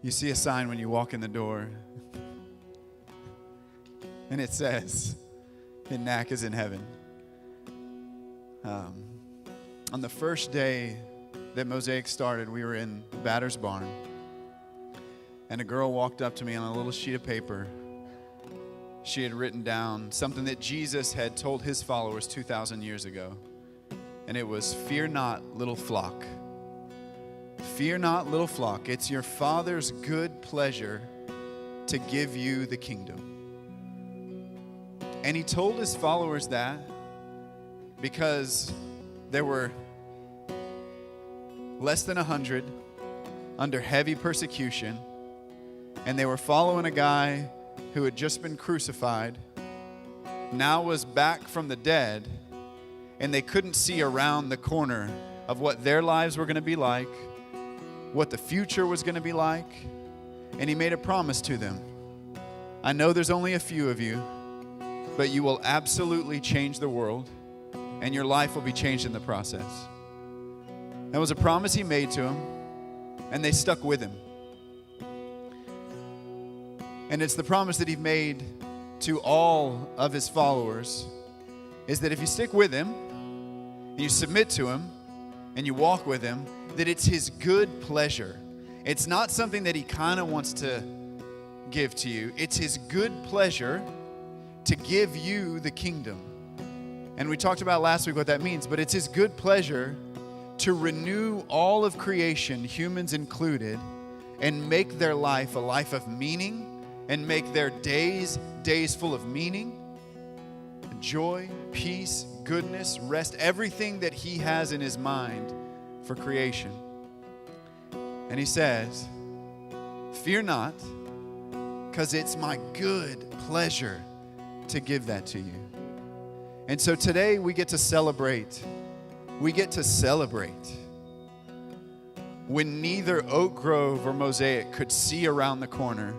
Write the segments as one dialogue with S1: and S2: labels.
S1: You see a sign when you walk in the door, and it says, "Knack is in heaven." On the first day that Mosaic started, we were in Batter's Barn, and a girl walked up to me on a little sheet of paper. She had written down something that Jesus had told his followers 2,000 years ago, and it was, "Fear not, little flock. Fear not, little flock. It's your Father's good pleasure to give you the kingdom." And he told his followers that because there were less than 100 under heavy persecution, and they were following a guy who had just been crucified, now was back from the dead, and they couldn't see around the corner of what their lives were going to be like, what the future was going to be like. And he made a promise to them. "I know there's only a few of you, but you will absolutely change the world, and your life will be changed in the process." That was a promise he made to them, and they stuck with him. And it's the promise that he made to all of his followers, is that if you stick with him, and you submit to him, and you walk with him, that it's his good pleasure. It's not something that he kind of wants to give to you. It's his good pleasure to give you the kingdom. And we talked about last week what that means, but it's his good pleasure to renew all of creation, humans included, and make their life a life of meaning, and make their days full of meaning, joy, peace, goodness, rest, everything that he has in his mind for creation. And he says, "Fear not, because it's my good pleasure to give that to you." And so today we get to celebrate. We get to celebrate when neither Oak Grove or Mosaic could see around the corner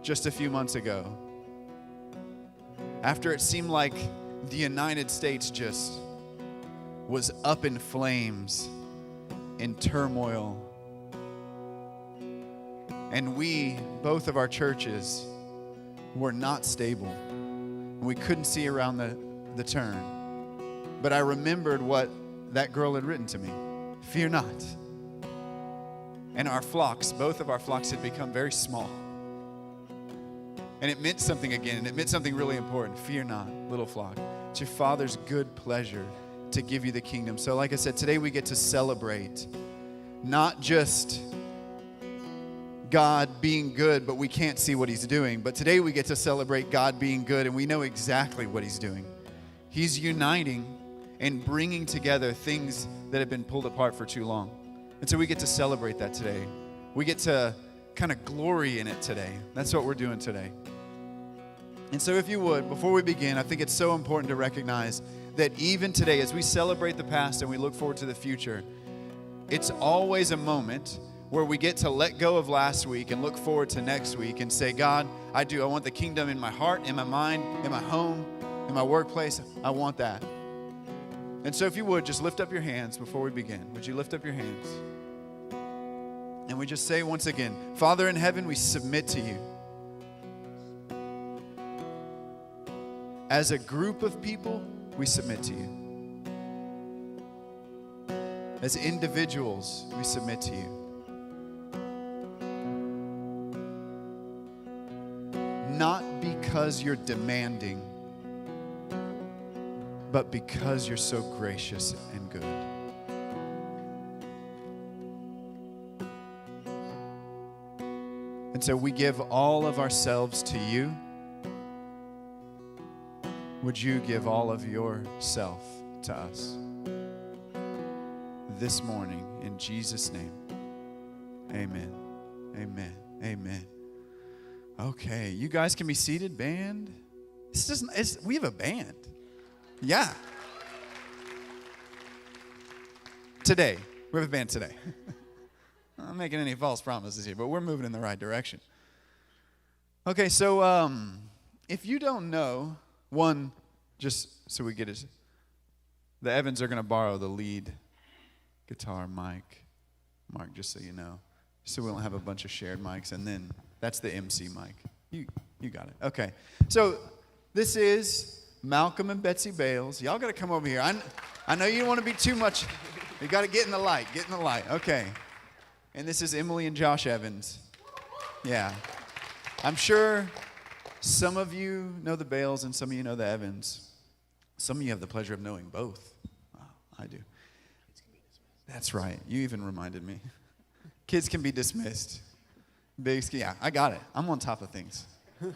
S1: just a few months ago. After it seemed like the United States just was up in flames, in turmoil. And both of our churches, were not stable. And we couldn't see around the turn. But I remembered what that girl had written to me. "Fear not." And our flocks, both of our flocks, had become very small. And it meant something again, and it meant something really important. "Fear not, little flock. It's your Father's good pleasure to give you the kingdom." So like I said, today we get to celebrate not just God being good, but we can't see what he's doing. But today we get to celebrate God being good, and we know exactly what he's doing. He's uniting and bringing together things that have been pulled apart for too long. And so we get to celebrate that today. We get to kind of glory in it today. That's what we're doing today. And so if you would, before we begin, I think it's so important to recognize that even today, as we celebrate the past and we look forward to the future, it's always a moment where we get to let go of last week and look forward to next week and say, "God, I want the kingdom in my heart, in my mind, in my home, in my workplace. I want that." And so if you would, just lift up your hands before we begin. Would you lift up your hands? And we just say once again, "Father in heaven, we submit to you. As a group of people, we submit to you. As individuals, we submit to you. Not because you're demanding, but because you're so gracious and good. And so we give all of ourselves to you. Would you give all of yourself to us this morning in Jesus' name? Amen. Amen. Amen. Okay, you guys can be seated, band. We have a band. Yeah. Today. We have a band today. I'm not making any false promises here, but we're moving in the right direction. Okay, so if you don't know, just so we get it, the Evans are going to borrow the lead guitar mic. Mark, just so you know. so we don't have a bunch of shared mics. And then that's the MC mic. You got it. Okay. So this is Malcolm and Betsy Bales. Y'all got to come over here. I know you don't want to be too much. You got to get in the light. Get in the light. Okay. And this is Emily and Josh Evans. Yeah. I'm sure some of you know the Bales and some of you know the Evans. Some of you have the pleasure of knowing both. Wow, I do. That's right. You even reminded me. Kids can be dismissed. Yeah, I got it. I'm on top of things. If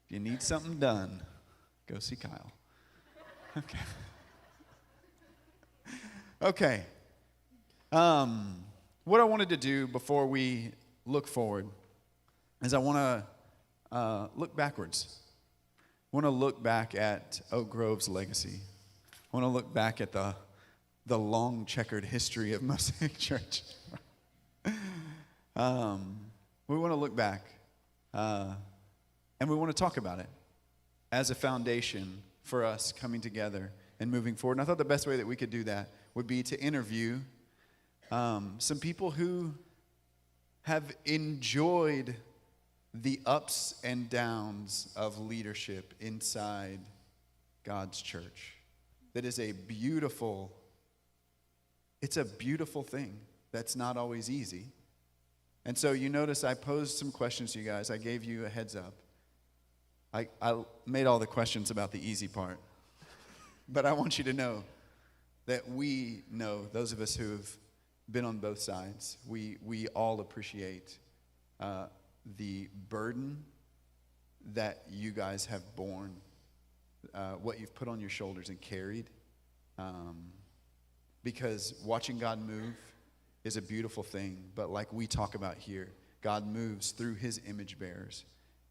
S1: you need something done, go see Kyle. Okay. Okay. What I wanted to do before we look forward is I want to look backwards. I want to look back at Oak Grove's legacy. I want to look back at the long checkered history of Mosaic Church. We want to look back, and we want to talk about it as a foundation for us coming together and moving forward. And I thought the best way that we could do that would be to interview some people who have enjoyed the ups and downs of leadership inside God's church. That is it's a beautiful thing that's not always easy. And so you notice I posed some questions to you guys. I gave you a heads up. I made all the questions about the easy part. But I want you to know that we know, those of us who've been on both sides, we all appreciate the burden that you guys have borne, what you've put on your shoulders and carried. Because watching God move is a beautiful thing, but like we talk about here, God moves through his image bearers,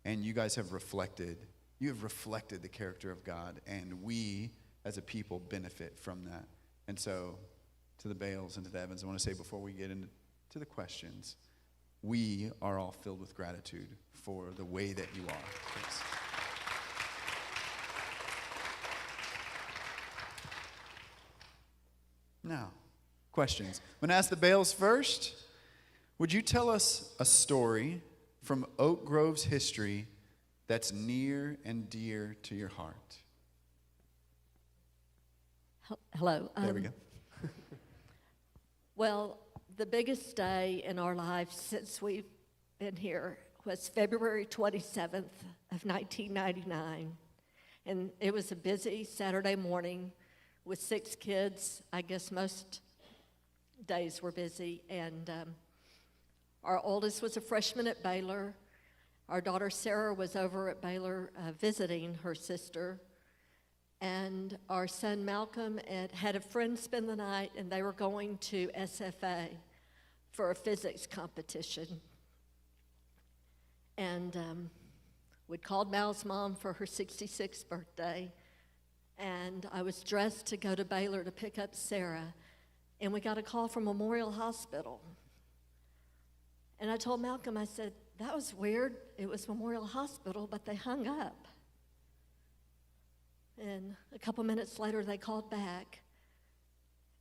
S1: and you guys have reflected the character of God, and we as a people benefit from that. And so to the Bales and to the Evans, I want to say before we get into the questions, we are all filled with gratitude for the way that you are. Thanks. Now, questions. I'm going to ask the Bales first. Would you tell us a story from Oak Grove's history that's near and dear to your heart?
S2: Hello.
S1: There we go.
S2: Well, the biggest day in our lives since we've been here was February 27th of 1999. And it was a busy Saturday morning with 6 kids. I guess most days were busy. And our oldest was a freshman at Baylor. Our daughter Sarah was over at Baylor visiting her sister. And our son Malcolm had a friend spend the night, and they were going to SFA for a physics competition. And we'd called Mal's mom for her 66th birthday, and I was dressed to go to Baylor to pick up Sarah, and we got a call from Memorial Hospital. And I told Malcolm, I said, that was weird. It was Memorial Hospital, but they hung up. And a couple minutes later, they called back,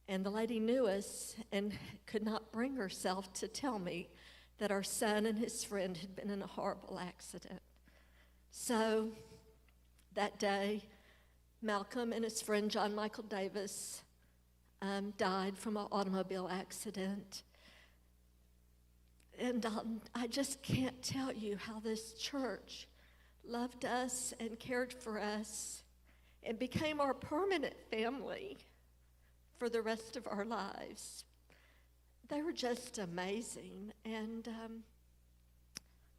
S2: and the lady knew us and could not bring herself to tell me that our son and his friend had been in a horrible accident. So that day, Malcolm and his friend John Michael Davis died from an automobile accident. And I just can't tell you how this church loved us and cared for us and became our permanent family for the rest of our lives. They were just amazing. And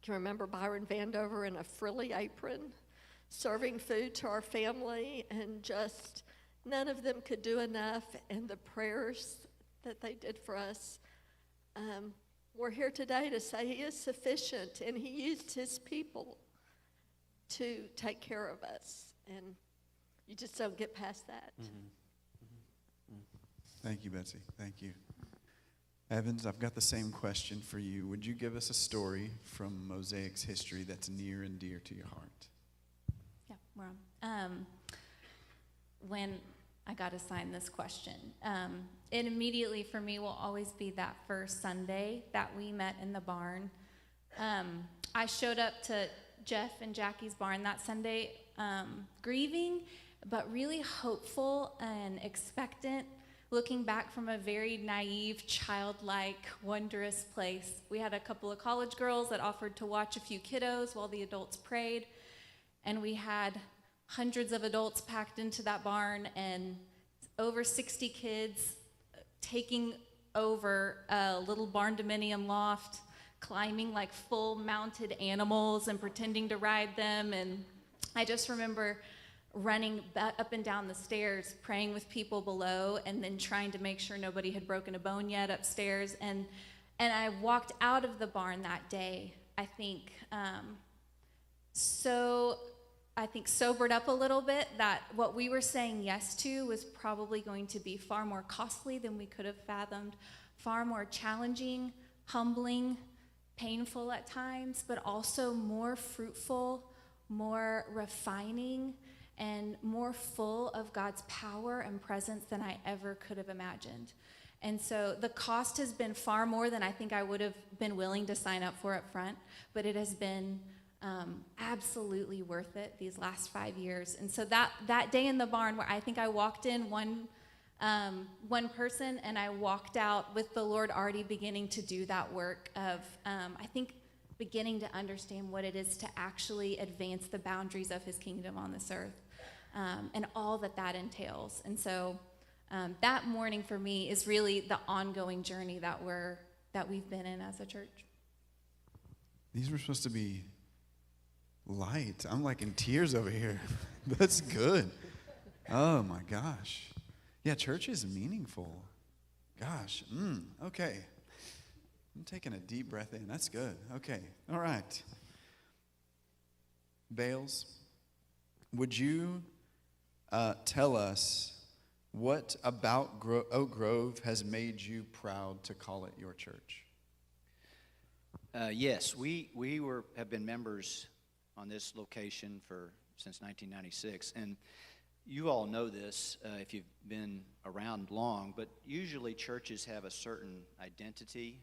S2: can remember Byron Vandover in a frilly apron serving food to our family, and just none of them could do enough. And the prayers that they did for us, we're here today to say he is sufficient, and he used his people to take care of us. And you just don't get past that.
S1: Mm-hmm. Mm-hmm. Thank you, Betsy. Thank you. Evans, I've got the same question for you. Would you give us a story from Mosaic's history that's near and dear to your heart?
S3: Yeah, we're on. When I got assigned this question. It immediately for me will always be that first Sunday that we met in the barn. I showed up to Jeff and Jackie's barn that Sunday, grieving, but really hopeful and expectant, looking back from a very naive, childlike, wondrous place. We had a couple of college girls that offered to watch a few kiddos while the adults prayed, and we had hundreds of adults packed into that barn and over 60 kids taking over a little barn dominium loft, climbing like full mounted animals and pretending to ride them. And I just remember running up and down the stairs, praying with people below, and then trying to make sure nobody had broken a bone yet upstairs. And I walked out of the barn that day, I think sobered up a little bit that what we were saying yes to was probably going to be far more costly than we could have fathomed, far more challenging, humbling, painful at times, but also more fruitful, more refining, and more full of God's power and presence than I ever could have imagined. And so the cost has been far more than I think I would have been willing to sign up for up front, but it has been absolutely worth it these last 5 years. And so that day in the barn where I think I walked in one person and I walked out with the Lord already beginning to do that work of, I think, beginning to understand what it is to actually advance the boundaries of his kingdom on this earth, and all that entails. And so that morning for me is really the ongoing journey that we've been in as a church.
S1: These were supposed to be light. I'm like in tears over here. That's good. Oh my gosh. Yeah, church is meaningful. Gosh. Okay. I'm taking a deep breath in. That's good. Okay. All right. Bales, would you tell us what about Oak Grove has made you proud to call it your church?
S4: Yes, we have been members on this location since 1996, and you all know this if you've been around long, but usually churches have a certain identity.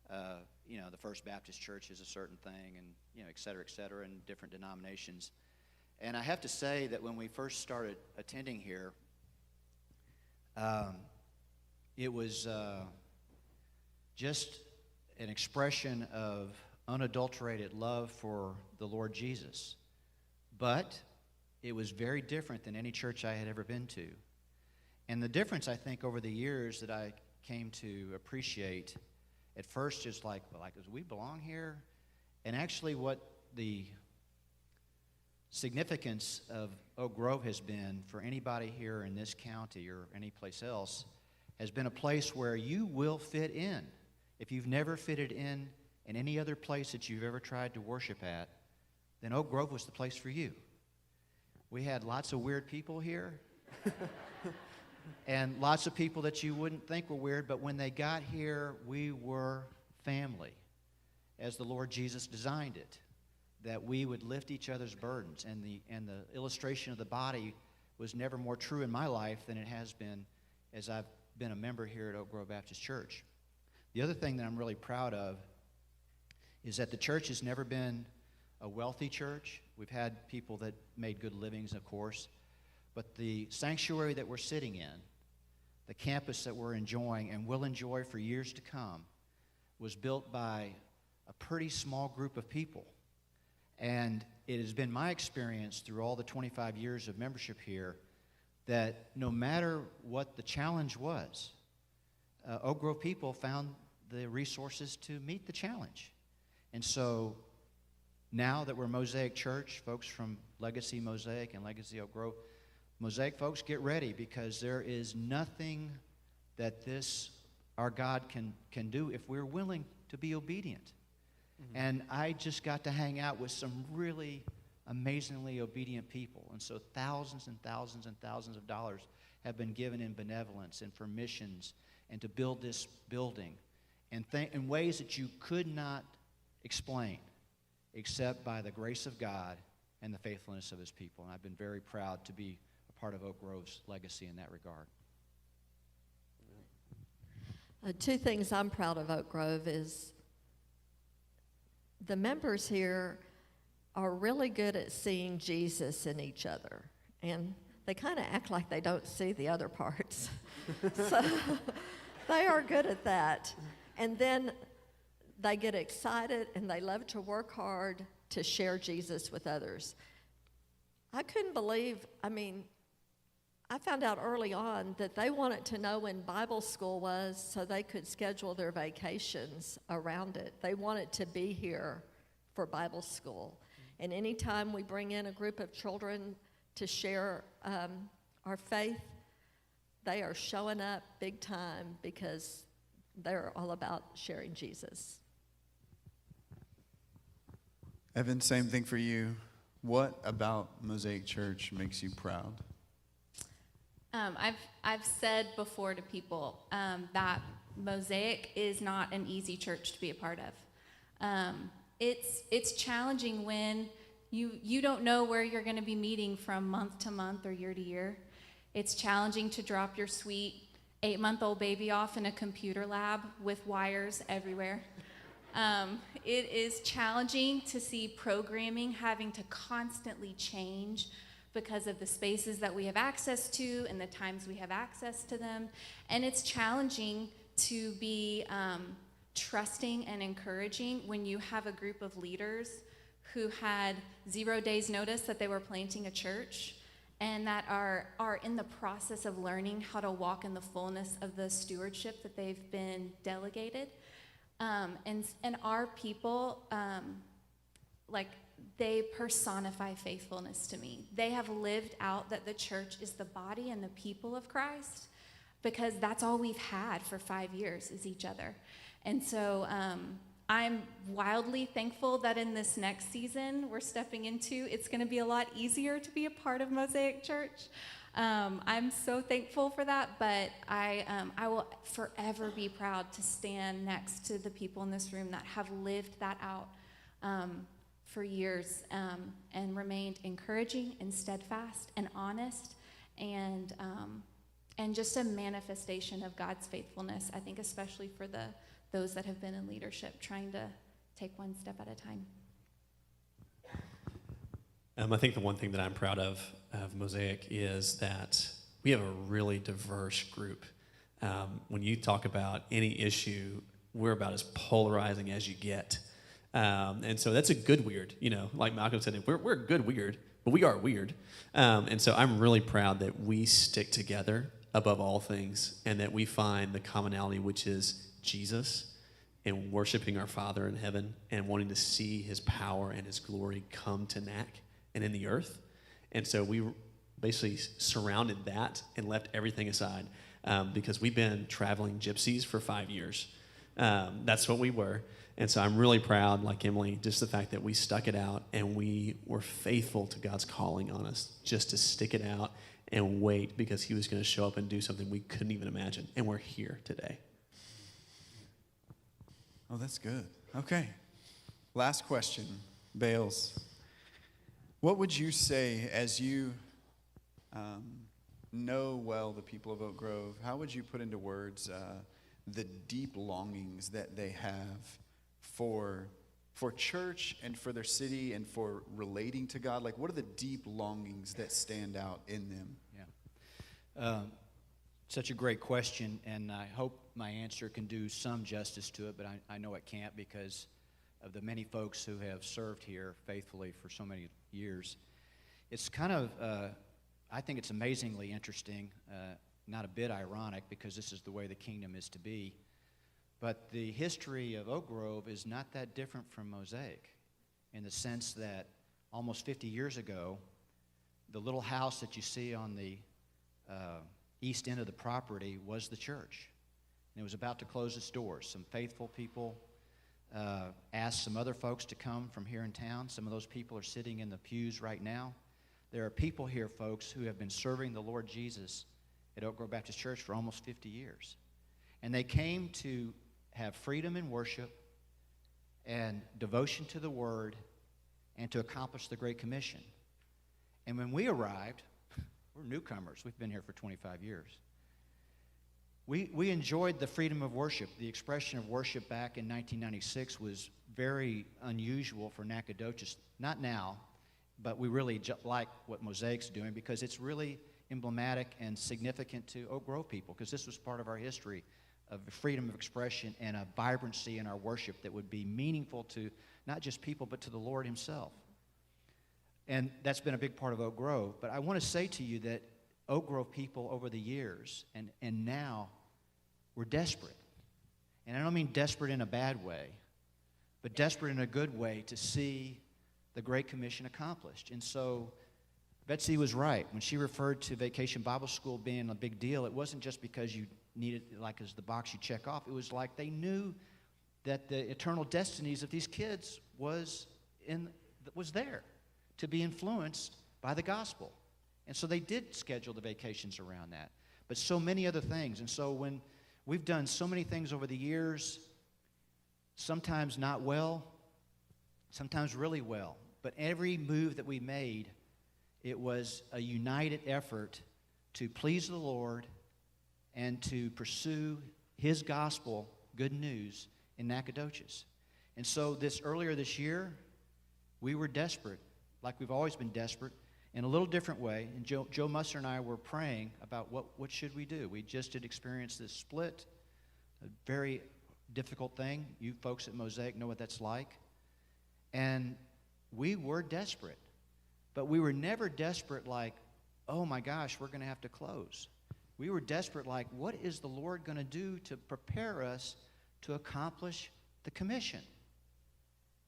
S4: The First Baptist Church is a certain thing, and et cetera, and different denominations. And I have to say that when we first started attending here, it was just an expression of unadulterated love for the Lord Jesus. But it was very different than any church I had ever been to. And the difference, I think, over the years that I came to appreciate, at first just like, do we belong here? And actually what the significance of Oak Grove has been for anybody here in this county or any place else has been a place where you will fit in. If you've never fitted in any other place that you've ever tried to worship at, then Oak Grove was the place for you. We had lots of weird people here and lots of people that you wouldn't think were weird, but when they got here, we were family, as the Lord Jesus designed it, that we would lift each other's burdens. And the illustration of the body was never more true in my life than it has been as I've been a member here at Oak Grove Baptist Church. The other thing that I'm really proud of is that the church has never been a wealthy church. We've had people that made good livings, of course, but the sanctuary that we're sitting in, the campus that we're enjoying and will enjoy for years to come, was built by a pretty small group of people. And it has been my experience through all the 25 years of membership here that no matter what the challenge was, Oak Grove people found the resources to meet the challenge. And so now that we're Mosaic Church, folks from Legacy Mosaic and Legacy Oak Grove, Mosaic folks, get ready, because there is nothing that our God can do if we're willing to be obedient. Mm-hmm. And I just got to hang out with some really amazingly obedient people. And so thousands and thousands and thousands of dollars have been given in benevolence and for missions and to build this building in ways that you could not explain except by the grace of God and the faithfulness of his people. And I've been very proud to be a part of Oak Grove's legacy in that regard.
S2: Two things I'm proud of Oak Grove is the members here are really good at seeing Jesus in each other. And they kind of act like they don't see the other parts. So they are good at that. And then they get excited and they love to work hard to share Jesus with others. I couldn't believe, I found out early on that they wanted to know when Bible school was so they could schedule their vacations around it. They wanted to be here for Bible school. And anytime we bring in a group of children to share our faith, they are showing up big time because they're all about sharing Jesus.
S1: Evan, same thing for you. What about Mosaic Church makes you proud?
S3: I've said before to people that Mosaic is not an easy church to be a part of. It's challenging when you don't know where you're going to be meeting from month to month or year to year. It's challenging to drop your sweet 8-month-old baby off in a computer lab with wires everywhere. It is challenging to see programming having to constantly change because of the spaces that we have access to and the times we have access to them. And it's challenging to be trusting and encouraging when you have a group of leaders who had 0 days notice that they were planting a church and that are in the process of learning how to walk in the fullness of the stewardship that they've been delegated. And our people, they personify faithfulness to me. They have lived out that the church is the body and the people of Christ, because that's all we've had for 5 years is each other. And so I'm wildly thankful that in this next season we're stepping into, it's going to be a lot easier to be a part of Mosaic Church. I'm so thankful for that, but I will forever be proud to stand next to the people in this room that have lived that out for years and remained encouraging and steadfast and honest and just a manifestation of God's faithfulness, I think especially for those that have been in leadership, trying to take one step at a time.
S5: I think the one thing that I'm proud of Mosaic is that we have a really diverse group. When you talk about any issue, we're about as polarizing as you get. And so that's a good weird, like Malcolm said, we're a good weird, but we are weird. And so I'm really proud that we stick together above all things and that we find the commonality, which is Jesus and worshiping our Father in heaven and wanting to see his power and his glory come to NAC and in the earth. And so we basically surrounded that and left everything aside because we've been traveling gypsies for 5 years. That's what we were. And so I'm really proud, like Emily, just the fact that we stuck it out and we were faithful to God's calling on us just to stick it out and wait because he was going to show up and do something we couldn't even imagine. And we're here today.
S1: Oh, that's good. Okay. Last question, Bales. What would you say as you know well the people of Oak Grove? How would you put into words the deep longings that they have for church and for their city and for relating to God? Like, what are the deep longings that stand out in them?
S4: Yeah. Such a great question, and I hope my answer can do some justice to it, but I know it can't because of the many folks who have served here faithfully for so many years. It's kind of, I think it's amazingly interesting, not a bit ironic because this is the way the kingdom is to be, but the history of Oak Grove is not that different from Mosaic in the sense that almost 50 years ago, the little house that you see on the east end of the property was the church. And it was about to close its doors. Some faithful people asked some other folks to come from here in town. Some of those people are sitting in the pews right now. There are people here, folks, who have been serving the Lord Jesus at Oak Grove Baptist Church for almost 50 years. And they came to have freedom in worship and devotion to the Word and to accomplish the Great Commission. And when we arrived, we're newcomers. We've been here for 25 years. We enjoyed the freedom of worship. The expression of worship back in 1996 was very unusual for Nacogdoches. Not now, but we really like what Mosaic's doing because it's really emblematic and significant to Oak Grove people, because this was part of our history of freedom of expression and a vibrancy in our worship that would be meaningful to not just people, but to the Lord himself. And that's been a big part of Oak Grove. But I want to say to you that Oak Grove people over the years and now, we're desperate. And I don't mean desperate in a bad way, but desperate in a good way to see the Great Commission accomplished. And so Betsy was right. When she referred to Vacation Bible School being a big deal, it wasn't just because you needed it like as the box you check off. It was like they knew that the eternal destinies of these kids was there to be influenced by the gospel. And so they did schedule the vacations around that. But so many other things. And so when we've done so many things over the years, sometimes not well, sometimes really well. But every move that we made, it was a united effort to please the Lord and to pursue his gospel, good news, in Nacogdoches. And so earlier this year, we were desperate, like we've always been desperate, in a little different way. And Joe Musser and I were praying about what should we do. We just had experienced this split, a very difficult thing. You folks at Mosaic know what that's like. And we were desperate. But we were never desperate like, oh my gosh, we're going to have to close. We were desperate like, what is the Lord going to do to prepare us to accomplish the commission?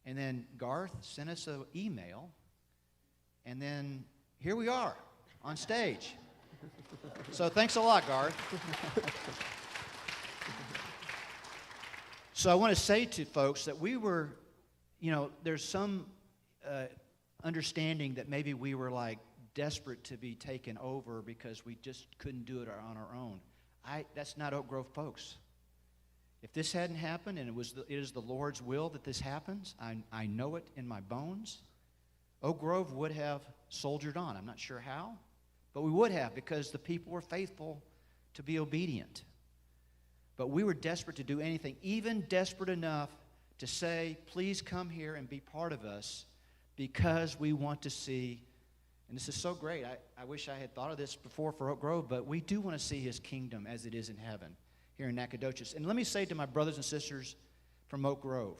S4: And then Garth sent us an email, and then here we are on stage. So thanks a lot, Garth. So I want to say to folks that we were, there's some understanding that maybe we were like desperate to be taken over because we just couldn't do it on our own. That's not Oak Grove folks. If this hadn't happened, and it is the Lord's will that this happens, I know it in my bones, Oak Grove would have soldiered on. I'm not sure how, but we would have, because the people were faithful to be obedient. But we were desperate to do anything, even desperate enough to say, please come here and be part of us, because we want to see, and this is so great, I wish I had thought of this before for Oak Grove, but we do want to see his kingdom as it is in heaven here in Nacogdoches. And let me say to my brothers and sisters from Oak Grove,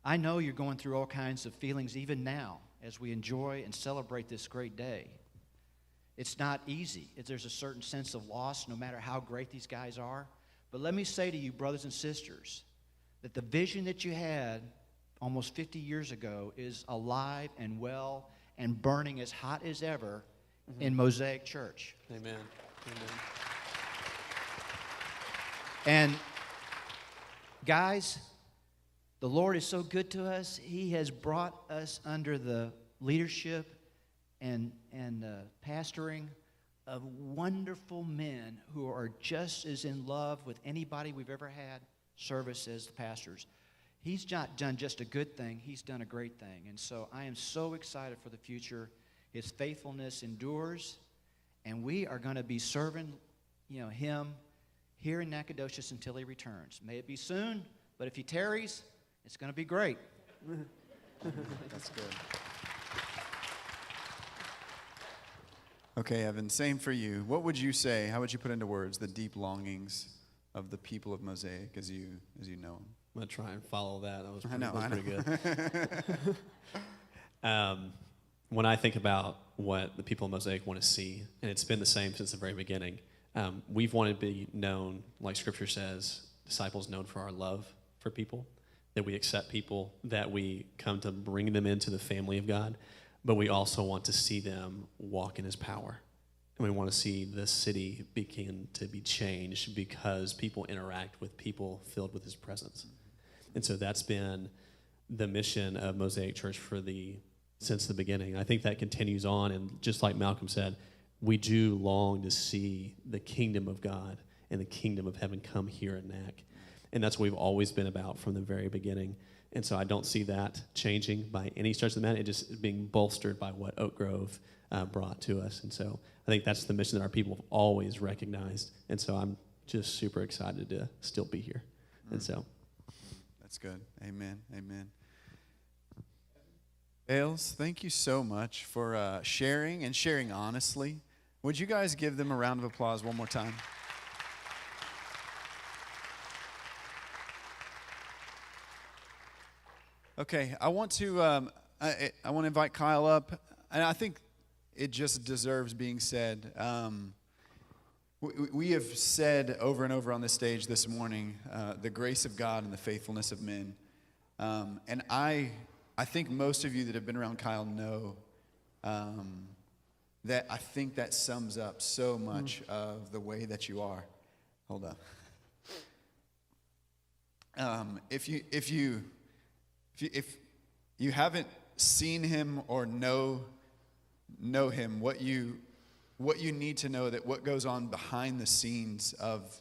S4: I know you're going through all kinds of feelings even now as we enjoy and celebrate this great day. It's not easy. There's a certain sense of loss no matter how great these guys are. But let me say to you, brothers and sisters, that the vision that you had almost 50 years ago is alive and well and burning as hot as ever in Mosaic Church.
S5: Amen. Amen.
S4: And guys, the Lord is so good to us. He has brought us under the leadership and pastoring of wonderful men who are just as in love with anybody we've ever had service as the pastors. He's not done just a good thing. He's done a great thing. And so I am so excited for the future. His faithfulness endures, and we are going to be serving, him here in Nacogdoches until he returns. May it be soon, but if he tarries, it's going to be great.
S1: That's good. Okay, Evan, same for you. What would you say, how would you put into words the deep longings of the people of Mosaic as you know them?
S5: I'm going to try and follow that. That was
S1: I
S5: pretty good. When I think about what the people of Mosaic want to see, and it's been the same since the very beginning, we've wanted to be known, like Scripture says, disciples known for our love for people, that we accept people, that we come to bring them into the family of God, but we also want to see them walk in his power. And we want to see the city begin to be changed because people interact with people filled with his presence. And so that's been the mission of Mosaic Church since the beginning. I think that continues on, and just like Malcolm said, we do long to see the kingdom of God and the kingdom of heaven come here at NAC. and that's what we've always been about from the very beginning. And so I don't see that changing by any stretch of the matter. It just being bolstered by what Oak Grove brought to us. And so I think that's the mission that our people have always recognized. And so I'm just super excited to still be here. And so
S1: that's good. Amen. Amen. Ailes, thank you so much for sharing and sharing honestly. Would you guys give them a round of applause one more time? Okay, I want to invite Kyle up, and I think it just deserves being said. We have said over and over on this stage this morning the grace of God and the faithfulness of men, and I think most of you that have been around Kyle know that I think that sums up so much of the way that you are. Hold on. If you haven't seen him or know him, what you need to know that what goes on behind the scenes of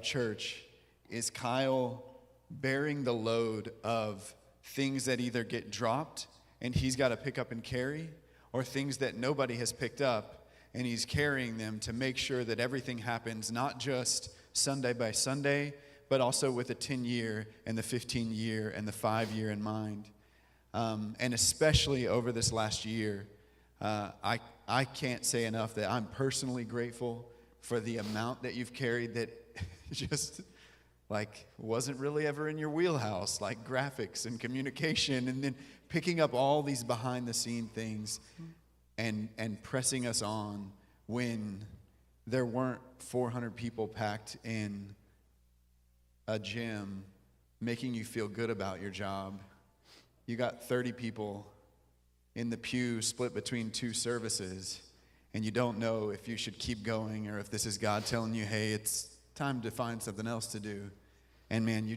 S1: church is Kyle bearing the load of things that either get dropped and he's got to pick up and carry, or things that nobody has picked up and he's carrying them to make sure that everything happens not just Sunday by Sunday, but also with the 10-year and the 15-year and the 5-year in mind. And especially over this last year, I can't say enough that I'm personally grateful for the amount that you've carried that just like wasn't really ever in your wheelhouse, like graphics and communication, and then picking up all these behind-the-scene things and pressing us on when there weren't 400 people packed in a gym making you feel good about your job. You got 30 people in the pew split between 2 services, and you don't know if you should keep going or if this is God telling you, hey, it's time to find something else to do. And man,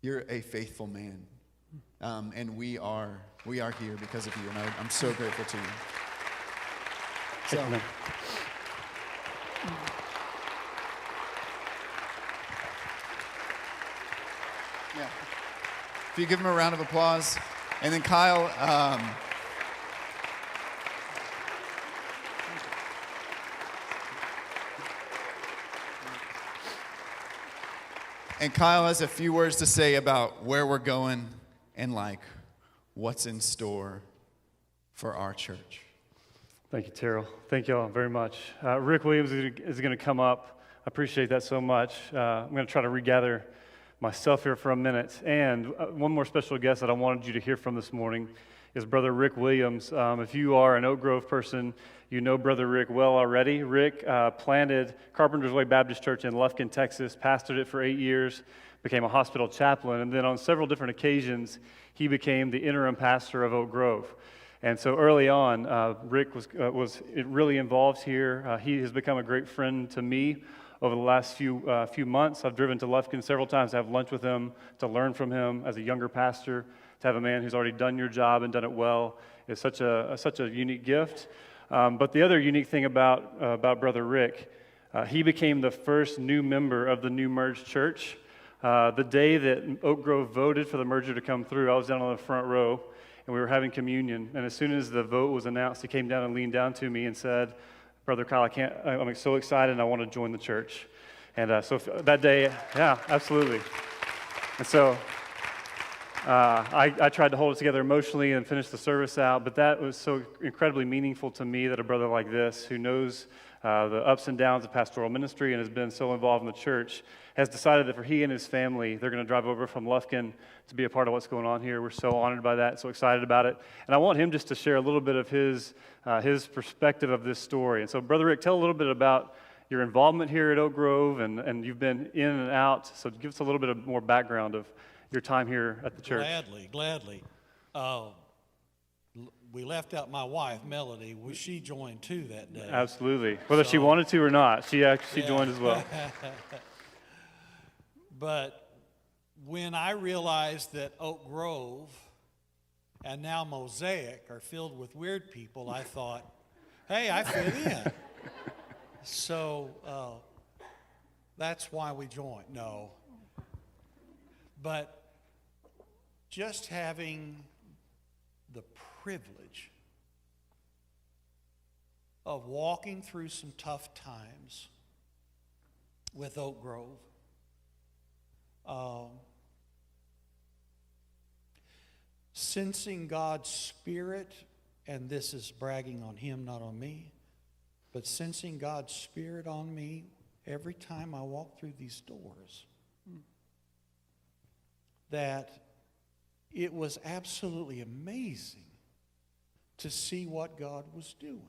S1: you're a faithful man. And we are here because of you, and I'm so grateful to you. So, yeah. If you give him a round of applause. And then Kyle, has a few words to say about where we're going and like what's in store for our church.
S6: Thank you, Terrell. Thank you all very much. Rick Williams is going to come up. I appreciate that so much. I'm going to try to regather myself here for a minute. And one more special guest that I wanted you to hear from this morning is Brother Rick Williams. If you are an Oak Grove person, you know Brother Rick well already. Rick planted Carpenter's Way Baptist Church in Lufkin, Texas, pastored it for 8 years, became a hospital chaplain, and then on several different occasions, he became the interim pastor of Oak Grove. And so early on, Rick was really involved here. He has become a great friend to me over the last few months. I've driven to Lufkin several times to have lunch with him, to learn from him as a younger pastor. To have a man who's already done your job and done it well is such a unique gift. But the other unique thing about Brother Rick, he became the first new member of the new merged church. The day that Oak Grove voted for the merger to come through, I was down on the front row, and we were having communion. And as soon as the vote was announced, he came down and leaned down to me and said, Brother Kyle, I'm so excited and I want to join the church. And so that day, yeah, absolutely. And so I tried to hold it together emotionally and finish the service out, but that was so incredibly meaningful to me that a brother like this, who knows the ups and downs of pastoral ministry and has been so involved in the church, has decided that for he and his family, they're going to drive over from Lufkin to be a part of what's going on here. We're so honored by that, so excited about it. And I want him just to share a little bit of his perspective of this story. And so, Brother Rick, tell a little bit about your involvement here at Oak Grove, and you've been in and out, so give us a little bit of more background of your time here at the church.
S7: Gladly. We left out my wife, Melody. She joined too that day.
S6: Absolutely. Whether she wanted to or not, she joined as well.
S7: But when I realized that Oak Grove and now Mosaic are filled with weird people, I thought, hey, I fit in. So that's why we joined. No, But just having the privilege of walking through some tough times with Oak Grove, sensing God's Spirit, and this is bragging on Him, not on me, but sensing God's Spirit on me every time I walk through these doors, that it was absolutely amazing to see what God was doing.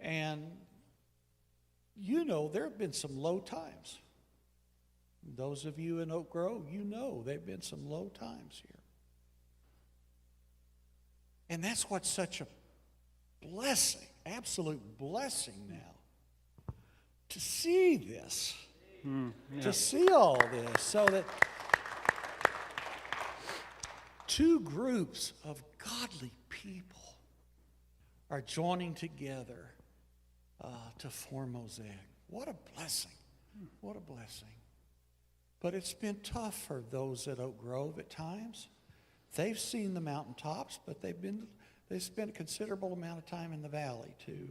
S7: And you know, there have been some low times. Those of you in Oak Grove, you know there have been some low times here. And that's what's such a blessing, absolute blessing now, to see this, to see all this, so that two groups of godly people are joining together to form Mosaic. What a blessing. What a blessing. But it's been tough for those at Oak Grove at times. They've seen the mountaintops, but they've spent a considerable amount of time in the valley too.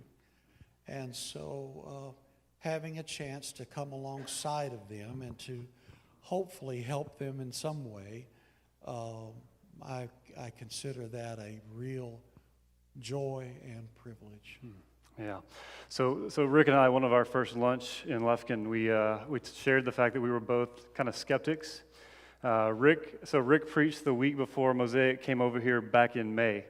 S7: And so having a chance to come alongside of them and to hopefully help them in some way, I consider that a real joy and privilege.
S6: Yeah. So Rick and I, one of our first lunch in Lufkin, we shared the fact that we were both kind of skeptics. Rick preached the week before Mosaic came over here back in May.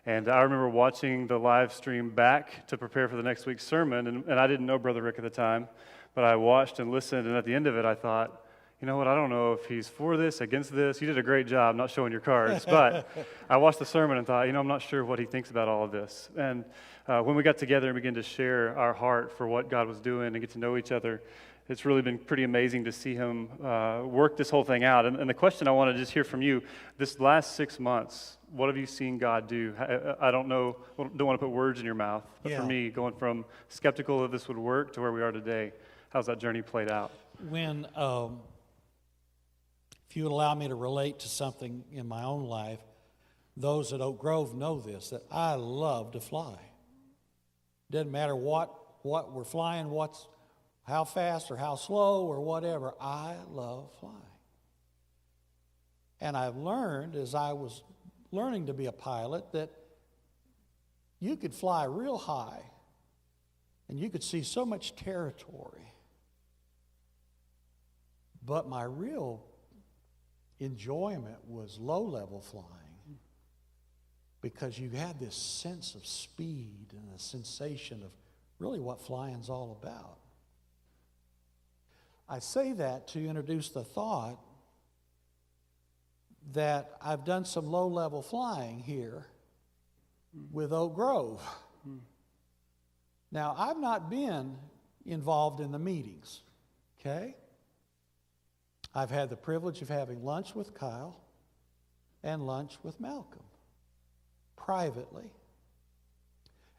S6: And I remember watching the live stream back to prepare for the next week's sermon, and I didn't know Brother Rick at the time, but I watched and listened, and at the end of it I thought, you know what, I don't know if he's for this, against this. You did a great job not showing your cards, but I watched the sermon and thought, I'm not sure what he thinks about all of this. And when we got together and began to share our heart for what God was doing and get to know each other, it's really been pretty amazing to see him work this whole thing out. And the question I want to just hear from you, this last 6 months, what have you seen God do? I don't know, don't want to put words in your mouth, but for me, going from skeptical that this would work to where we are today, how's that journey played out?
S7: When, if you would allow me to relate to something in my own life, those at Oak Grove know this, that I love to fly. Doesn't matter what we're flying, how fast or how slow or whatever, I love flying. And I've learned as I was learning to be a pilot that you could fly real high and you could see so much territory. But my real enjoyment was low-level flying because you had this sense of speed and a sensation of really what flying's all about. I say that to introduce the thought that I've done some low-level flying here with Oak Grove. Now, I've not been involved in the meetings, okay? I've had the privilege of having lunch with Kyle and lunch with Malcolm privately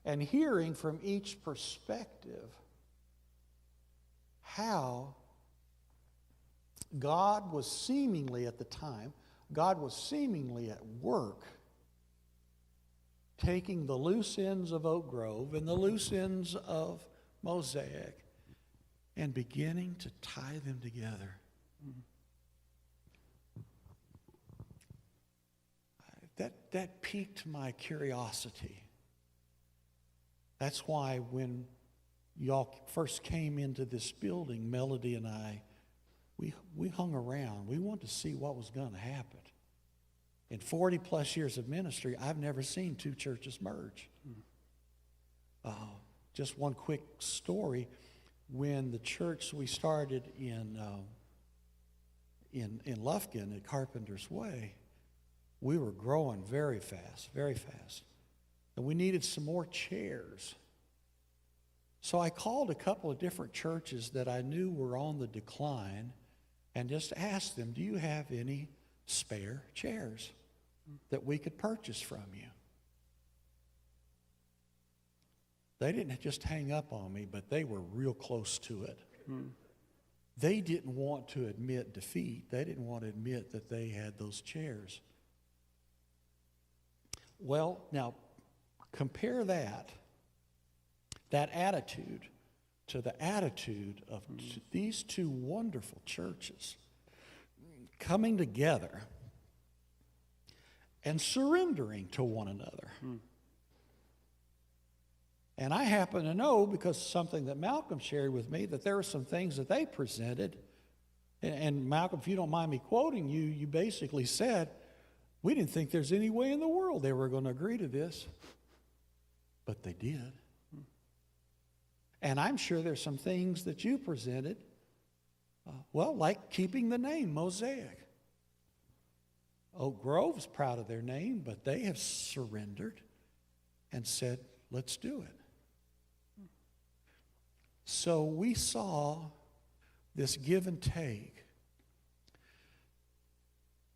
S7: and hearing from each perspective how God was seemingly at the time, God was seemingly at work taking the loose ends of Oak Grove and the loose ends of Mosaic and beginning to tie them together. That piqued my curiosity. That's why when y'all first came into this building, Melody and I, we hung around. We wanted to see what was going to happen. In 40 plus years of ministry, I've never seen two churches merge. Just one quick story. When the church we started in Lufkin at Carpenter's Way, we were growing very fast. And we needed some more chairs. So I called a couple of different churches that I knew were on the decline and just asked them, do you have any spare chairs that we could purchase from you? They didn't just hang up on me, but they were real close to it. they didn't want to admit defeat. They didn't want to admit that they had those chairs. Well, now, compare that attitude to the attitude of these two wonderful churches coming together and surrendering to one another. And I happen to know, because something that Malcolm shared with me, that there are some things that they presented. And Malcolm, if you don't mind me quoting you, you basically said, we didn't think there's any way in the world they were going to agree to this. But they did. And I'm sure there's some things that you presented, like keeping the name Mosaic. Oak Grove's proud of their name, but they have surrendered and said, let's do it. So we saw this give and take.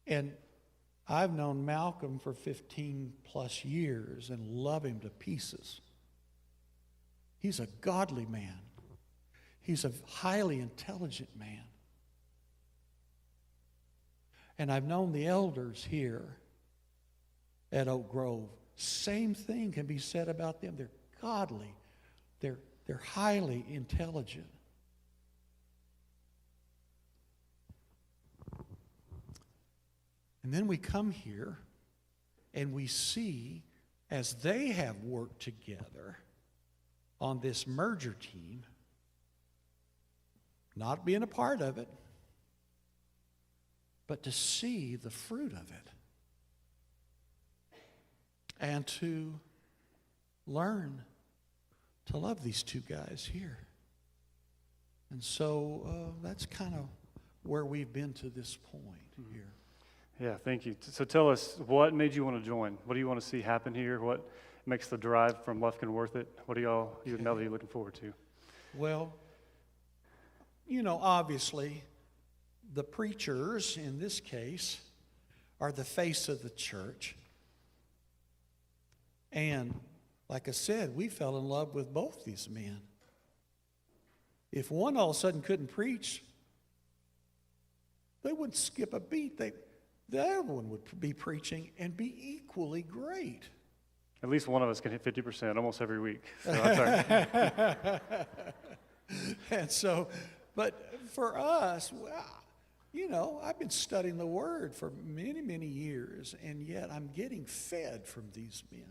S7: And I've known Malcolm for 15 plus years and love him to pieces. He's a godly man. He's a highly intelligent man. And I've known the elders here at Oak Grove. Same thing can be said about them. They're godly. They're highly intelligent. And then we come here and we see, as they have worked together on this merger team, not being a part of it, but to see the fruit of it and to learn to love these two guys here. And so that's kind of where we've been to this point here.
S6: Yeah, thank you. So tell us, what made you want to join? What do you want to see happen here? What makes the drive from Lufkin worth it? What are you and Melody looking forward to?
S7: Well, obviously, the preachers, in this case, are the face of the church. And like I said, we fell in love with both these men. If one all of a sudden couldn't preach, they wouldn't skip a beat. The other one would be preaching and be equally great.
S6: At least one of us can hit 50% almost every week. So I'm sorry.
S7: And so, but for us, I've been studying the Word for many, many years, and yet I'm getting fed from these men.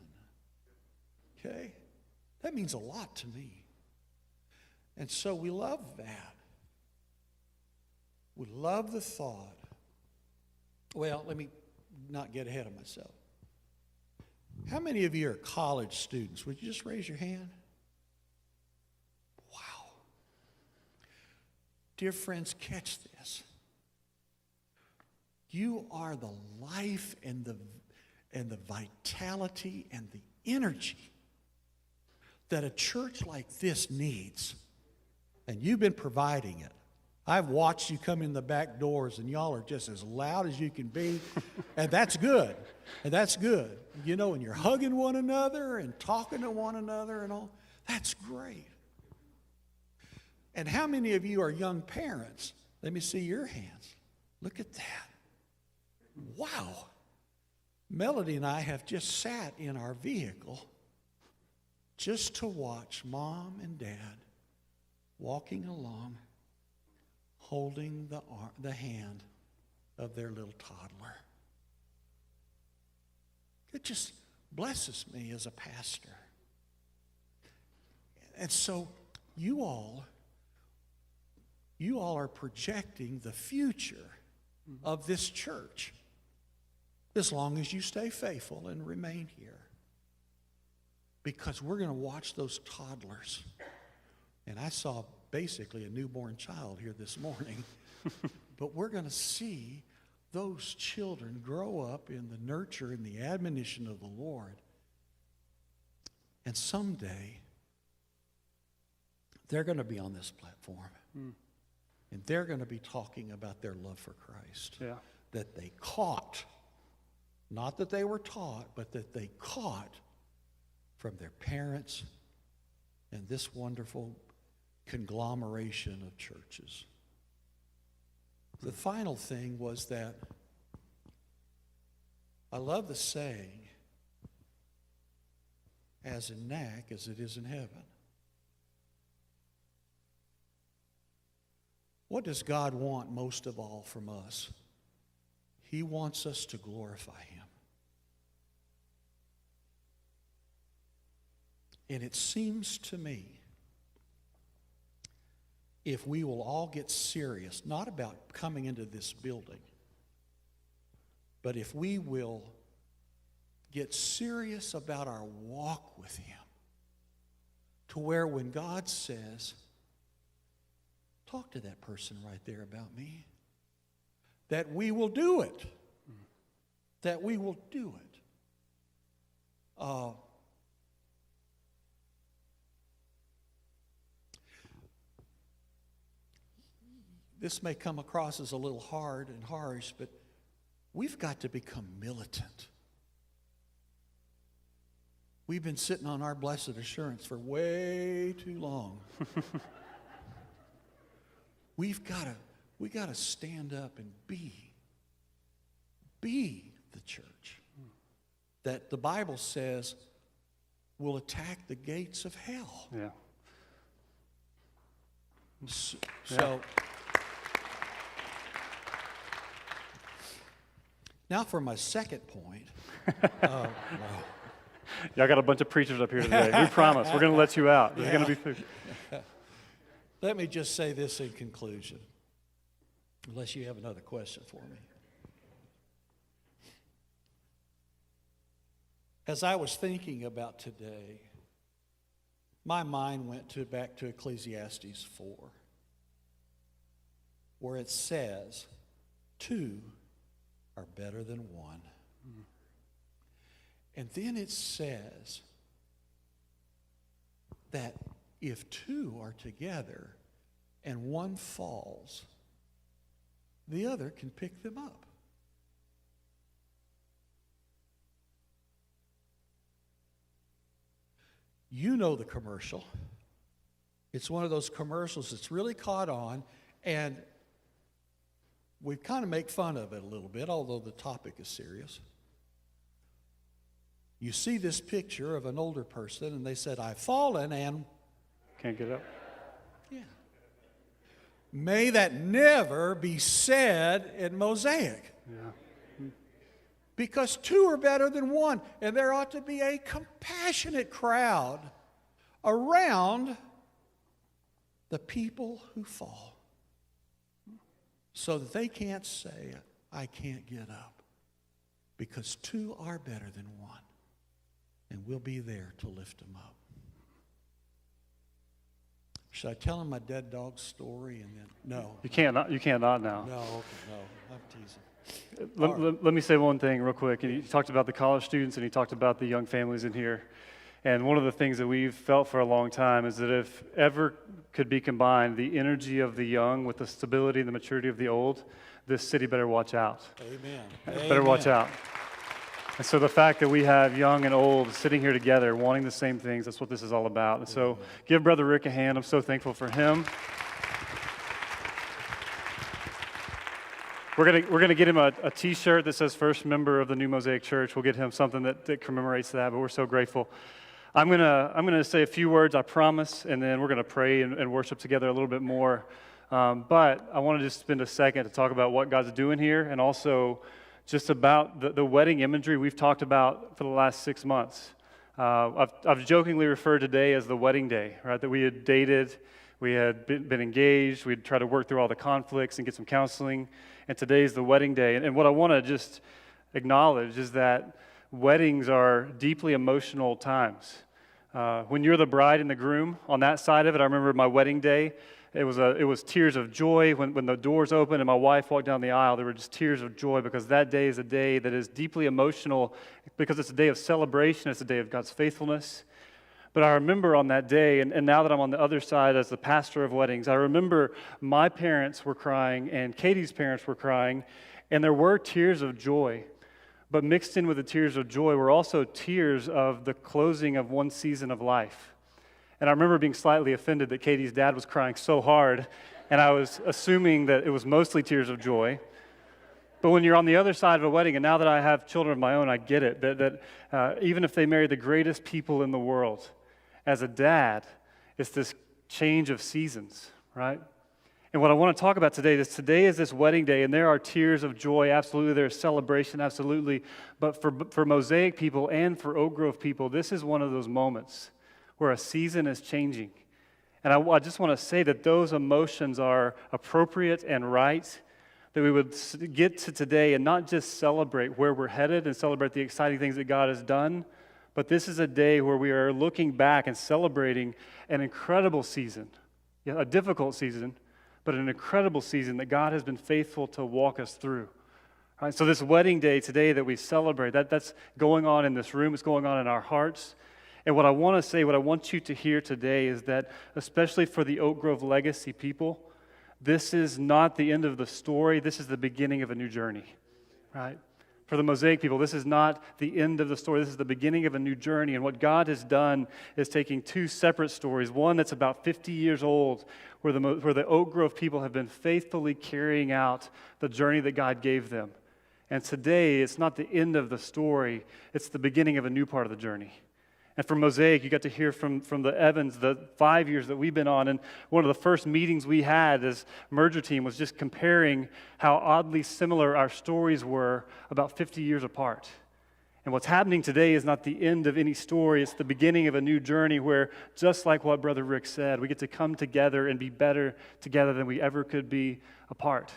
S7: Okay? That means a lot to me. And so we love that. We love the thought. Well, let me not get ahead of myself. How many of you are college students? Would you just raise your hand? Wow. Dear friends, catch this. You are the life and the vitality and the energy that a church like this needs. And you've been providing it. I've watched you come in the back doors, and y'all are just as loud as you can be. And that's good. And that's good. And you're hugging one another and talking to one another and all. That's great. And how many of you are young parents? Let me see your hands. Look at that. Wow. Melody and I have just sat in our vehicle just to watch Mom and Dad walking along, holding the hand of their little toddler. It just blesses me as a pastor. And so you all are projecting the future of this church as long as you stay faithful and remain here. Because we're going to watch those toddlers. And I saw basically a newborn child here this morning. But we're going to see those children grow up in the nurture and the admonition of the Lord. And someday, they're going to be on this platform. And they're going to be talking about their love for Christ.
S6: Yeah.
S7: That they caught. Not that they were taught, but that they caught from their parents and this wonderful conglomeration of churches. The final thing was that I love the saying, as in Knack as it is in heaven. What does God want most of all from us? He wants us to glorify Him. And it seems to me, if we will all get serious, not about coming into this building, but if we will get serious about our walk with Him, to where when God says, talk to that person right there about me, that we will do it. That we will do it. This may come across as a little hard and harsh, but we've got to become militant. We've been sitting on our blessed assurance for way too long. We got to stand up and be the church that the Bible says will attack the gates of hell.
S6: Yeah.
S7: So now for my second point. Wow.
S6: Y'all got a bunch of preachers up here today. We promise. We're going to let you out. There's going to be food.
S7: Let me just say this in conclusion, unless you have another question for me. As I was thinking about today, my mind went back to Ecclesiastes 4, where it says, 2 are better than 1. And then it says that if 2 are together and 1 falls, the other can pick them up. You know the commercial. It's one of those commercials that's really caught on, and we kind of make fun of it a little bit, although the topic is serious. You see this picture of an older person, and they said, I've fallen and
S6: Can't get up.
S7: yeah. May that never be said in Mosaic.
S6: Yeah.
S7: Because 2 are better than 1, and there ought to be a compassionate crowd around the people who fall, so that they can't say, I can't get up, because 2 are better than 1, and we'll be there to lift them up. Should I tell him my dead dog story and then? No.
S6: You can't not now.
S7: No, okay, no. I'm teasing.
S6: Let me say one thing real quick. He talked about the college students and he talked about the young families in here. And one of the things that we've felt for a long time is that if ever could be combined, the energy of the young with the stability and the maturity of the old, this city better watch out.
S7: Amen.
S6: Better watch out. And so the fact that we have young and old sitting here together wanting the same things, that's what this is all about. And so give Brother Rick a hand. I'm so thankful for him. We're gonna get him a T-shirt that says first member of the New Mosaic Church. We'll get him something that commemorates that, but we're so grateful. I'm gonna say a few words, I promise, and then we're gonna pray and worship together a little bit more. But I want to just spend a second to talk about what God's doing here, and also just about the wedding imagery we've talked about for the last 6 months. I've jokingly referred today as the wedding day, right? That we had dated, we had been engaged, we'd try to work through all the conflicts and get some counseling, and today's the wedding day. And what I want to just acknowledge is that weddings are deeply emotional times. When you're the bride and the groom, on that side of it, I remember my wedding day, it was tears of joy. When the doors opened and my wife walked down the aisle, there were just tears of joy, because that day is a day that is deeply emotional, because it's a day of celebration, it's a day of God's faithfulness. But I remember on that day, and now that I'm on the other side as the pastor of weddings, I remember my parents were crying and Katie's parents were crying, and there were tears of joy. But mixed in with the tears of joy were also tears of the closing of one season of life. And I remember being slightly offended that Katie's dad was crying so hard, and I was assuming that it was mostly tears of joy. But when you're on the other side of a wedding, and now that I have children of my own, I get it, that even if they marry the greatest people in the world, as a dad, it's this change of seasons, right? And what I want to talk about today is this wedding day, and there are tears of joy, absolutely. There's celebration, absolutely. But for Mosaic people and for Oak Grove people, this is one of those moments where a season is changing. And I just want to say that those emotions are appropriate and right, that we would get to today and not just celebrate where we're headed and celebrate the exciting things that God has done, but this is a day where we are looking back and celebrating an incredible season, a difficult season, but an incredible season that God has been faithful to walk us through. All right, so this wedding day today that we celebrate, that's going on in this room, it's going on in our hearts. And what I want to say, what I want you to hear today is that, especially for the Oak Grove Legacy people, this is not the end of the story. This is the beginning of a new journey, right? For the Mosaic people, this is not the end of the story. This is the beginning of a new journey. And what God has done is taking two separate stories, one that's about 50 years old, where the Oak Grove people have been faithfully carrying out the journey that God gave them. And today, it's not the end of the story. It's the beginning of a new part of the journey. And for Mosaic, you got to hear from the Evans the 5 years that we've been on. And one of the first meetings we had as merger team was just comparing how oddly similar our stories were about 50 years apart. And what's happening today is not the end of any story. It's the beginning of a new journey where, just like what Brother Rick said, we get to come together and be better together than we ever could be apart.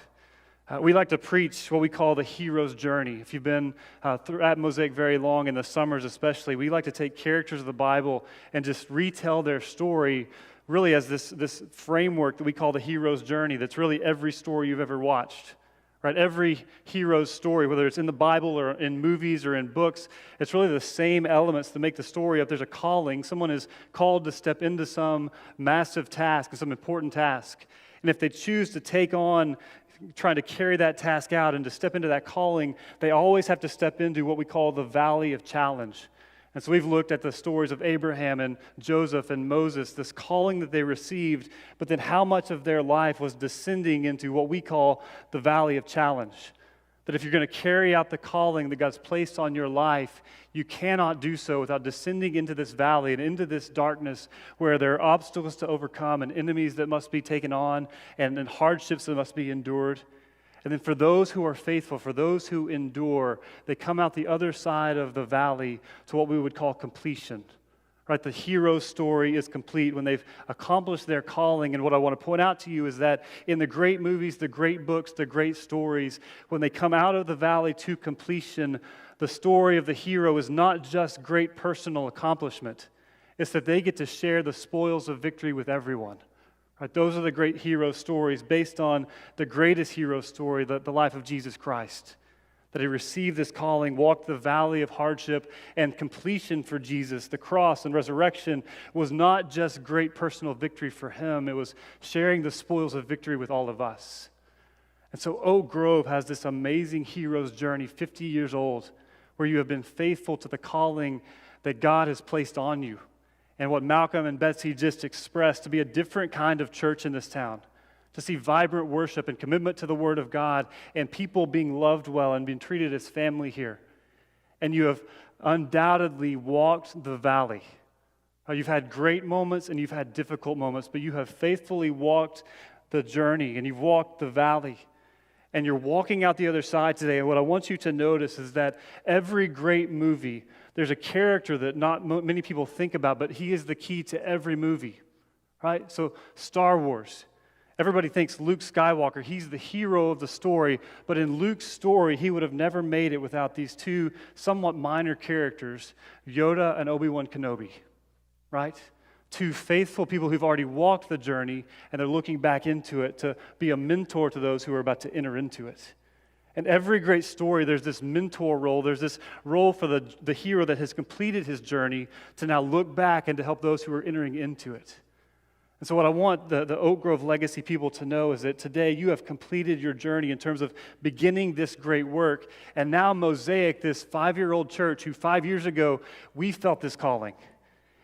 S6: We like to preach what we call the hero's journey. If you've been at Mosaic very long, in the summers especially, we like to take characters of the Bible and just retell their story really as this framework that we call the hero's journey. That's really every story you've ever watched, right? Every hero's story, whether it's in the Bible or in movies or in books, it's really the same elements that make the story up. There's a calling. Someone is called to step into some massive task, some important task. And if they choose to take on trying to carry that task out and to step into that calling, they always have to step into what we call the valley of challenge. And so we've looked at the stories of Abraham and Joseph and Moses, this calling that they received, but then how much of their life was descending into what we call the valley of challenge. That if you're going to carry out the calling that God's placed on your life, you cannot do so without descending into this valley and into this darkness where there are obstacles to overcome and enemies that must be taken on and hardships that must be endured. And then for those who are faithful, for those who endure, they come out the other side of the valley to what we would call completion. Right, the hero's story is complete when they've accomplished their calling. And what I want to point out to you is that in the great movies, the great books, the great stories, when they come out of the valley to completion, the story of the hero is not just great personal accomplishment. It's that they get to share the spoils of victory with everyone. Right, those are the great hero stories based on the greatest hero story, the life of Jesus Christ. That he received this calling, walked the valley of hardship, and completion for Jesus. The cross and resurrection was not just great personal victory for him, it was sharing the spoils of victory with all of us. And so Oak Grove has this amazing hero's journey, 50 years old, where you have been faithful to the calling that God has placed on you. And what Malcolm and Betsy just expressed, to be a different kind of church in this town. To see vibrant worship and commitment to the Word of God and people being loved well and being treated as family here. And you have undoubtedly walked the valley. You've had great moments and you've had difficult moments, but you have faithfully walked the journey and you've walked the valley. And you're walking out the other side today. And what I want you to notice is that every great movie, there's a character that not many people think about, but he is the key to every movie. Right? So Star Wars. Everybody thinks Luke Skywalker, he's the hero of the story, but in Luke's story, he would have never made it without these two somewhat minor characters, Yoda and Obi-Wan Kenobi, right? Two faithful people who've already walked the journey, and they're looking back into it to be a mentor to those who are about to enter into it. In every great story, there's this mentor role. There's this role for the hero that has completed his journey to now look back and to help those who are entering into it. And so what I want the Oak Grove Legacy people to know is that today you have completed your journey in terms of beginning this great work. And now Mosaic, this 5-year-old church who 5 years ago, we felt this calling.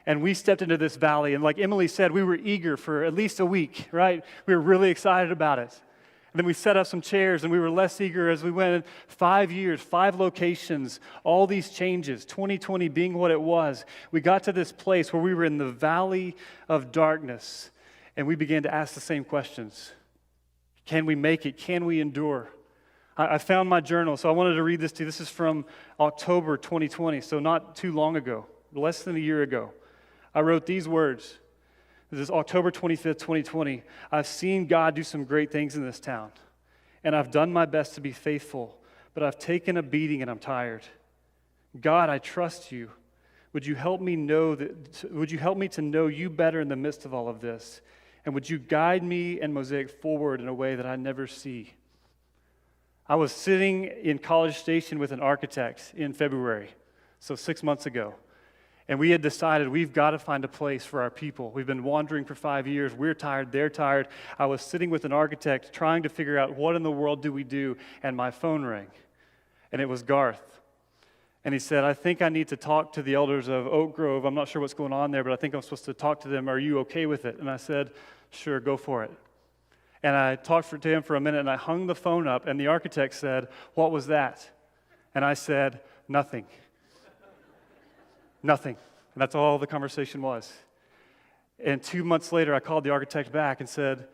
S6: And we stepped into this valley, and like Emily said, we were eager for at least a week, right? We were really excited about it. And then we set up some chairs, and we were less eager as we went. 5 years, 5 locations, all these changes, 2020 being what it was. We got to this place where we were in the valley of darkness, and we began to ask the same questions. Can we make it? Can we endure? I found my journal, so I wanted to read this to you. This is from October 2020, so not too long ago, less than a year ago. I wrote these words. This is October 25th, 2020. I've seen God do some great things in this town, and I've done my best to be faithful, but I've taken a beating and I'm tired. God, I trust you. Would you help me to know you better in the midst of all of this? And would you guide me and Mosaic forward in a way that I never see? I was sitting in College Station with an architect in February, so 6 months ago. And we had decided we've got to find a place for our people. We've been wandering for 5 years. We're tired. They're tired. I was sitting with an architect trying to figure out what in the world do we do, and my phone rang. And it was Garth. And he said, I think I need to talk to the elders of Oak Grove. I'm not sure what's going on there, but I think I'm supposed to talk to them. Are you okay with it? And I said, sure, go for it. And I talked to him for a minute, and I hung the phone up, and the architect said, what was that? And I said, nothing. Nothing. And that's all the conversation was. And 2 months later, I called the architect back and said,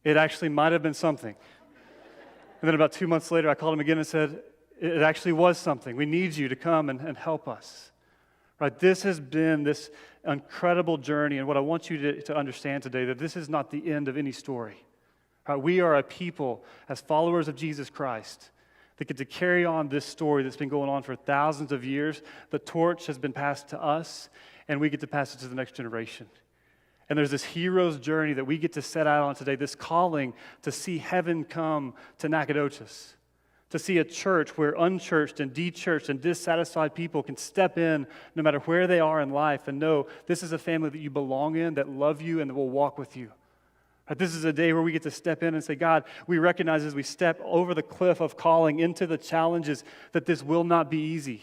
S6: it actually might have been something. And then about 2 months later, I called him again and said, it actually was something. We need you to come and help us. Right? This has been this incredible journey, and what I want you to understand today, that this is not the end of any story. Right? We are a people, as followers of Jesus Christ, that get to carry on this story that's been going on for thousands of years. The torch has been passed to us, and we get to pass it to the next generation. And there's this hero's journey that we get to set out on today, this calling to see heaven come to Nacogdoches, to see a church where unchurched and de-churched and dissatisfied people can step in no matter where they are in life and know this is a family that you belong in, that love you, and that will walk with you. This is a day where we get to step in and say, God, we recognize as we step over the cliff of calling into the challenges that this will not be easy.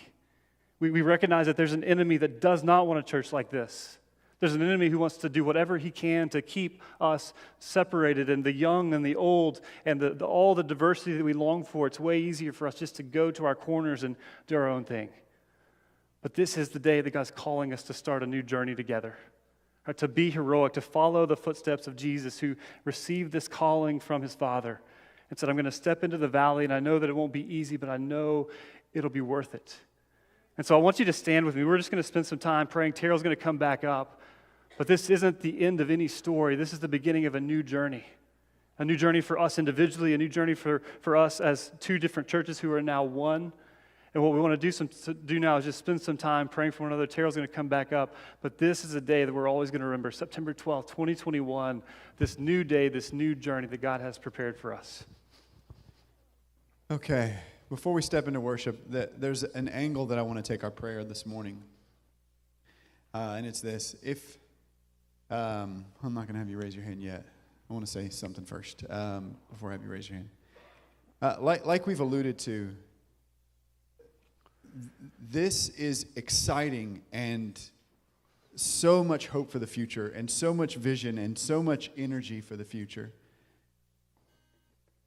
S6: We recognize that there's an enemy that does not want a church like this. There's an enemy who wants to do whatever he can to keep us separated, and the young and the old and all the diversity that we long for. It's way easier for us just to go to our corners and do our own thing. But this is the day that God's calling us to start a new journey together. To be heroic, to follow the footsteps of Jesus, who received this calling from his Father and said, I'm going to step into the valley, and I know that it won't be easy, but I know it'll be worth it. And so I want you to stand with me. We're just going to spend some time praying. Terrell's going to come back up. But this isn't the end of any story. This is the beginning of a new journey. A new journey for us individually, a new journey for us as two different churches who are now one. And what we want to do now is just spend some time praying for one another. Terrell's going to come back up. But this is a day that we're always going to remember, September 12th, 2021, this new day, this new journey that God has prepared for us.
S1: Okay, before we step into worship, there's an angle that I want to take our prayer this morning. And it's this. I'm not going to have you raise your hand yet. I want to say something first before I have you raise your hand. Like we've alluded to, this is exciting and so much hope for the future and so much vision and so much energy for the future.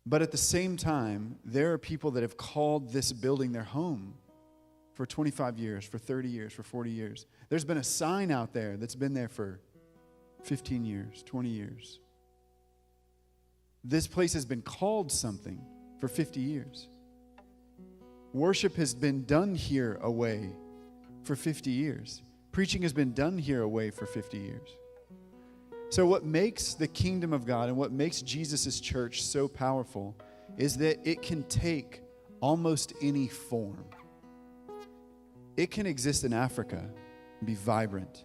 S1: But at the same time, there are people that have called this building their home for 25 years, for 30 years, for 40 years. There's been a sign out there that's been there for 15 years, 20 years. This place has been called something for 50 years. Worship has been done here away for 50 years. Preaching has been done here away for 50 years. So what makes the kingdom of God and what makes Jesus' church so powerful is that it can take almost any form. It can exist in Africa and be vibrant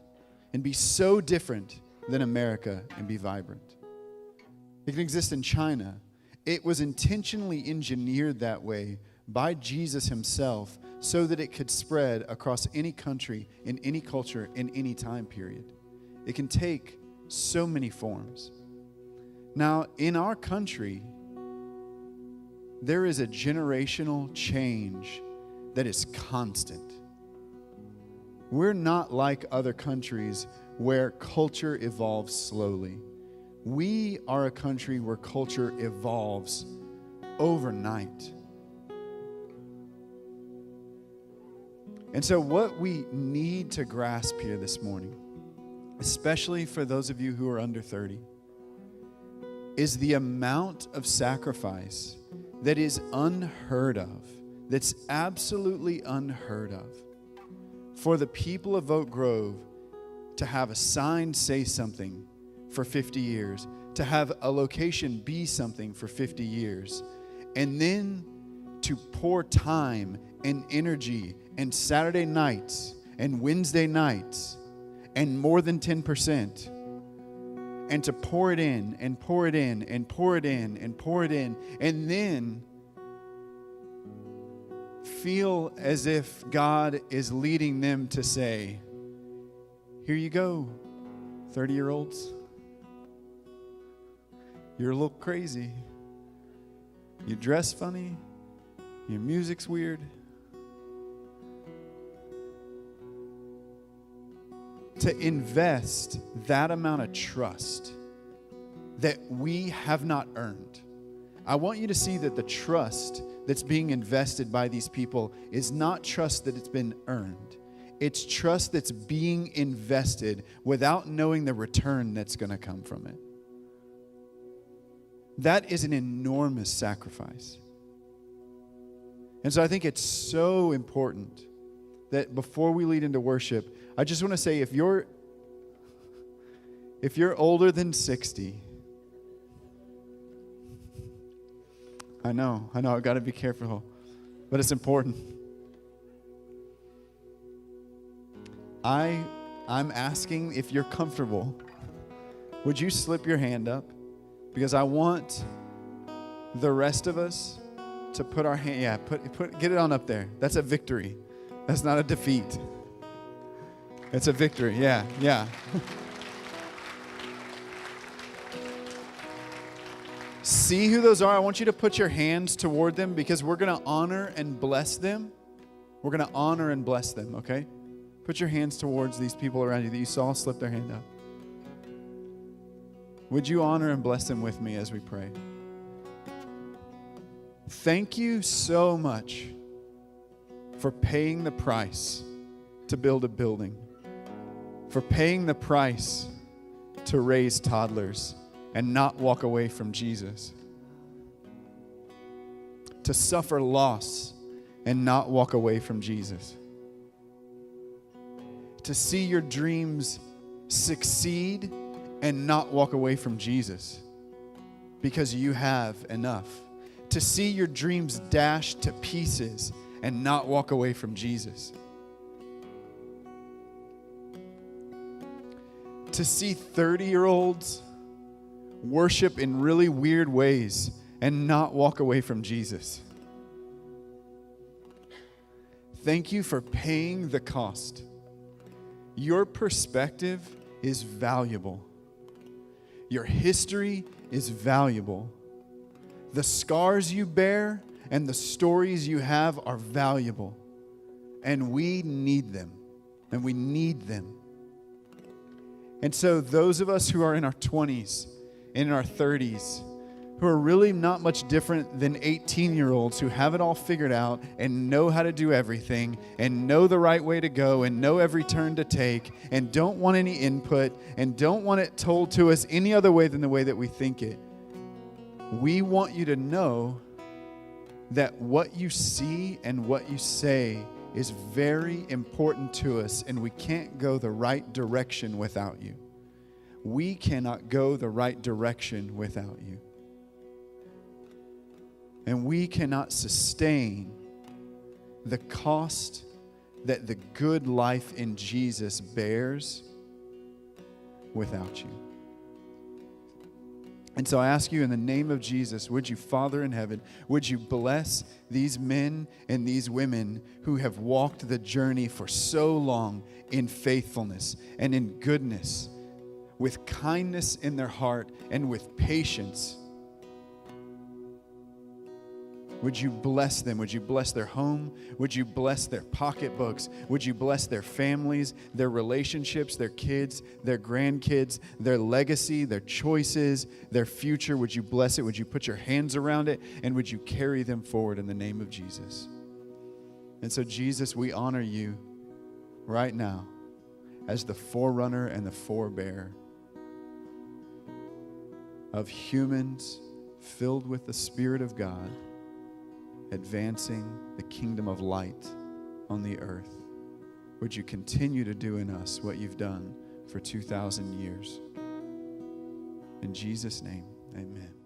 S1: and be so different than America and be vibrant. It can exist in China. It was intentionally engineered that way by Jesus himself so that it could spread across any country, in any culture, in any time period. It can take so many forms. Now, in our country, there is a generational change that is constant. We're not like other countries where culture evolves slowly. We are a country where culture evolves overnight. And so what we need to grasp here this morning, especially for those of you who are under 30, is the amount of sacrifice that is unheard of, that's absolutely unheard of, for the people of Oak Grove to have a sign say something for 50 years, to have a location be something for 50 years, and then to pour time and energy and Saturday nights and Wednesday nights and more than 10%, and to pour it in and pour it in and pour it in and pour it in, and then feel as if God is leading them to say, here you go, 30-year-olds. You're a little crazy. You dress funny. Your music's weird. To invest that amount of trust that we have not earned. I want you to see that the trust that's being invested by these people is not trust that it's been earned. It's trust that's being invested without knowing the return that's going to come from it. That is an enormous sacrifice. And so I think it's so important that before we lead into worship, I just want to say, if you're older than 60, I know, I've got to be careful, but it's important. I'm asking, if you're comfortable, would you slip your hand up? Because I want the rest of us to put our hand, get it on up there. That's a victory. That's not a defeat. It's a victory, yeah. See who those are. I want you to put your hands toward them because we're going to honor and bless them. We're going to honor and bless them, okay? Put your hands towards these people around you that you saw slip their hand up. Would you honor and bless them with me as we pray? Thank you so much for paying the price to build a building, for paying the price to raise toddlers and not walk away from Jesus, to suffer loss and not walk away from Jesus, to see your dreams succeed and not walk away from Jesus because you have enough, to see your dreams dashed to pieces and not walk away from Jesus, to see 30-year-olds worship in really weird ways and not walk away from Jesus. Thank you for paying the cost. Your perspective is valuable. Your history is valuable. The scars you bear and the stories you have are valuable. And we need them. And we need them. And so those of us who are in our 20s and in our 30s, who are really not much different than 18-year-olds who have it all figured out and know how to do everything and know the right way to go and know every turn to take and don't want any input and don't want it told to us any other way than the way that we think it. We want you to know that what you see and what you say is very important to us, and we can't go the right direction without you. We cannot go the right direction without you. And we cannot sustain the cost that the good life in Jesus bears without you. And so I ask you in the name of Jesus, would you, Father in heaven, would you bless these men and these women who have walked the journey for so long in faithfulness and in goodness, with kindness in their heart and with patience. Would you bless them? Would you bless their home? Would you bless their pocketbooks? Would you bless their families, their relationships, their kids, their grandkids, their legacy, their choices, their future? Would you bless it? Would you put your hands around it? And would you carry them forward in the name of Jesus? And so, Jesus, we honor you right now as the forerunner and the forebearer of humans filled with the Spirit of God, advancing the kingdom of light on the earth. Would you continue to do in us what you've done for 2,000 years? In Jesus' name, amen.